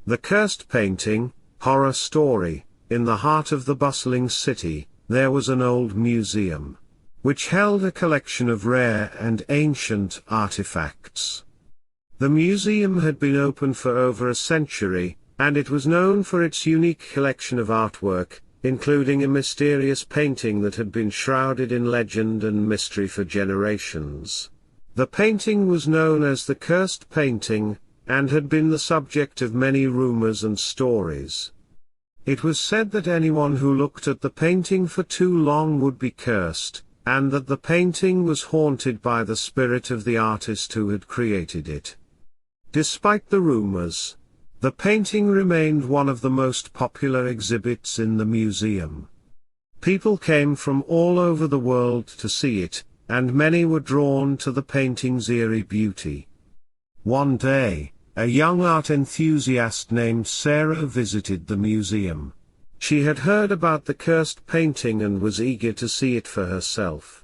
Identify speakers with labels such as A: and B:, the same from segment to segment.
A: The Cursed Painting, Horror Story. In the heart of the bustling city, there was an old museum, which held a collection of rare and ancient artifacts. The museum had been open for over a century, and it was known for its unique collection of artwork, including a mysterious painting that had been shrouded in legend and mystery for generations. The painting was known as the Cursed Painting, and had been the subject of many rumors and stories. It was said that anyone who looked at the painting for too long would be cursed, and that the painting was haunted by the spirit of the artist who had created it. Despite the rumors, the painting remained one of the most popular exhibits in the museum. People came from all over the world to see it, and many were drawn to the painting's eerie beauty. One day, a young art enthusiast named Sarah visited the museum. She had heard about the cursed painting and was eager to see it for herself.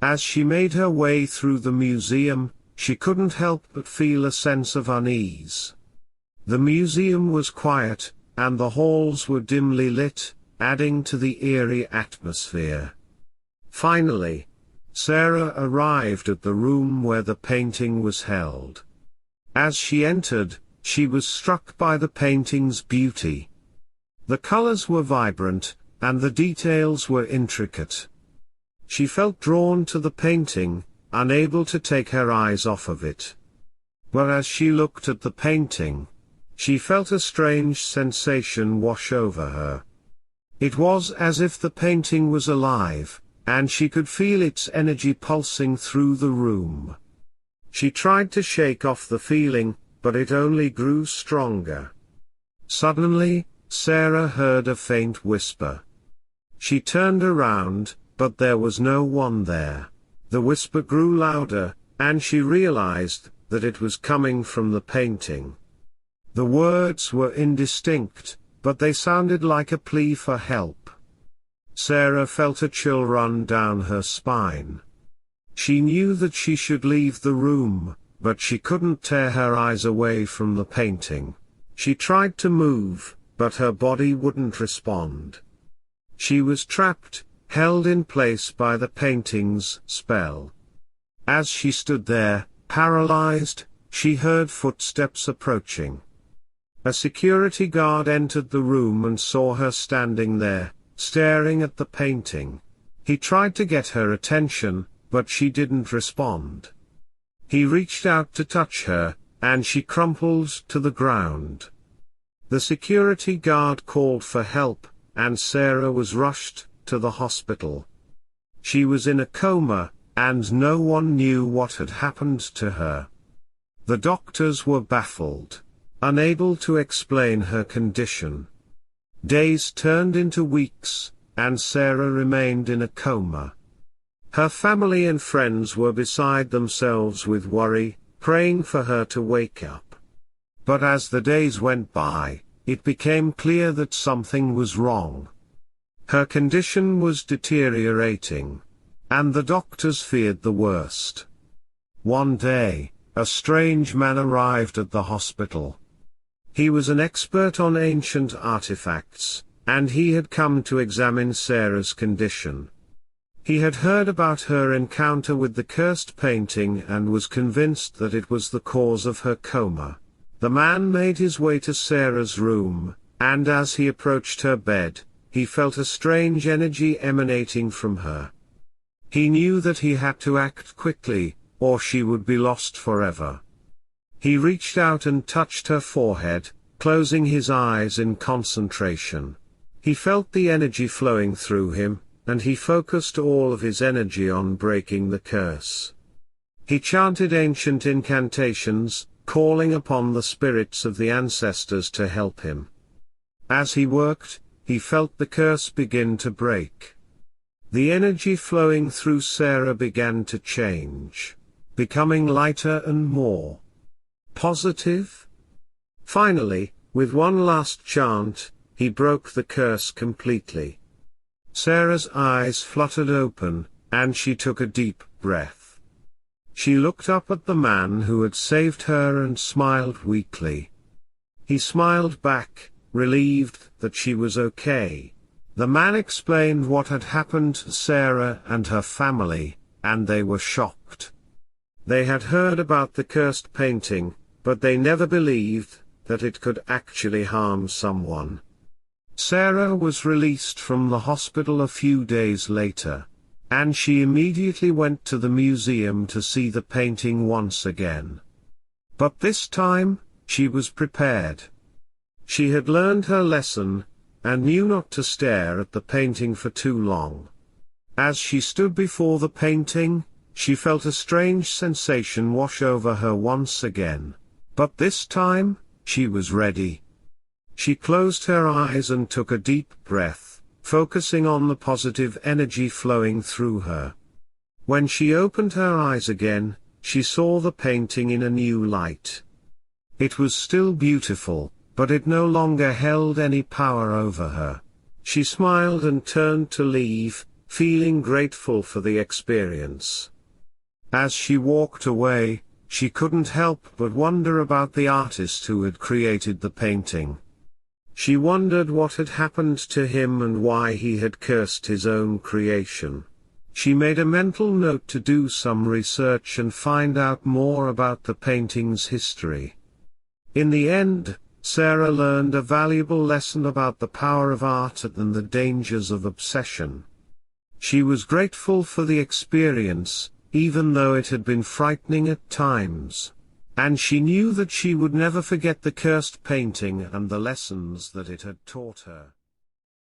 A: As she made her way through the museum, she couldn't help but feel a sense of unease. The museum was quiet, and the halls were dimly lit, adding to the eerie atmosphere. Finally, Sarah arrived at the room where the painting was held. As she entered, she was struck by the painting's beauty. The colors were vibrant, and the details were intricate. She felt drawn to the painting, unable to take her eyes off of it. But as she looked at the painting, she felt a strange sensation wash over her. It was as if the painting was alive, and she could feel its energy pulsing through the room. She tried to shake off the feeling, but it only grew stronger. Suddenly, Sarah heard a faint whisper. She turned around, but there was no one there. The whisper grew louder, and she realized that it was coming from the painting. The words were indistinct, but they sounded like a plea for help. Sarah felt a chill run down her spine. She knew that she should leave the room, but she couldn't tear her eyes away from the painting. She tried to move, but her body wouldn't respond. She was trapped, held in place by the painting's spell. As she stood there, paralyzed, she heard footsteps approaching. A security guard entered the room and saw her standing there, staring at the painting. He tried to get her attention, but she didn't respond. He reached out to touch her, and she crumpled to the ground. The security guard called for help, and Sarah was rushed to the hospital. She was in a coma, and no one knew what had happened to her. The doctors were baffled, unable to explain her condition. Days turned into weeks, and Sarah remained in a coma. Her family and friends were beside themselves with worry, praying for her to wake up. But as the days went by, it became clear that something was wrong. Her condition was deteriorating, and the doctors feared the worst. One day, a strange man arrived at the hospital. He was an expert on ancient artifacts, and he had come to examine Sarah's condition. He had heard about her encounter with the cursed painting and was convinced that it was the cause of her coma. The man made his way to Sarah's room, and as he approached her bed, he felt a strange energy emanating from her. He knew that he had to act quickly, or she would be lost forever. He reached out and touched her forehead, closing his eyes in concentration. He felt the energy flowing through him, and he focused all of his energy on breaking the curse. He chanted ancient incantations, calling upon the spirits of the ancestors to help him. As he worked, he felt the curse begin to break. The energy flowing through Sarah began to change, becoming lighter and more positive. Finally, with one last chant, he broke the curse completely. Sarah's eyes fluttered open, and she took a deep breath. She looked up at the man who had saved her and smiled weakly. He smiled back, relieved that she was okay. The man explained what had happened to Sarah and her family, and they were shocked. They had heard about the cursed painting, but they never believed that it could actually harm someone. Sarah was released from the hospital a few days later, and she immediately went to the museum to see the painting once again. But this time, she was prepared. She had learned her lesson, and knew not to stare at the painting for too long. As she stood before the painting, she felt a strange sensation wash over her once again. But this time, she was ready. She closed her eyes and took a deep breath, focusing on the positive energy flowing through her. When she opened her eyes again, she saw the painting in a new light. It was still beautiful, but it no longer held any power over her. She smiled and turned to leave, feeling grateful for the experience. As she walked away, she couldn't help but wonder about the artist who had created the painting. She wondered what had happened to him and why he had cursed his own creation. She made a mental note to do some research and find out more about the painting's history. In the end, Sarah learned a valuable lesson about the power of art and the dangers of obsession. She was grateful for the experience, even though it had been frightening at times. And she knew that she would never forget the cursed painting and the lessons that it had taught her.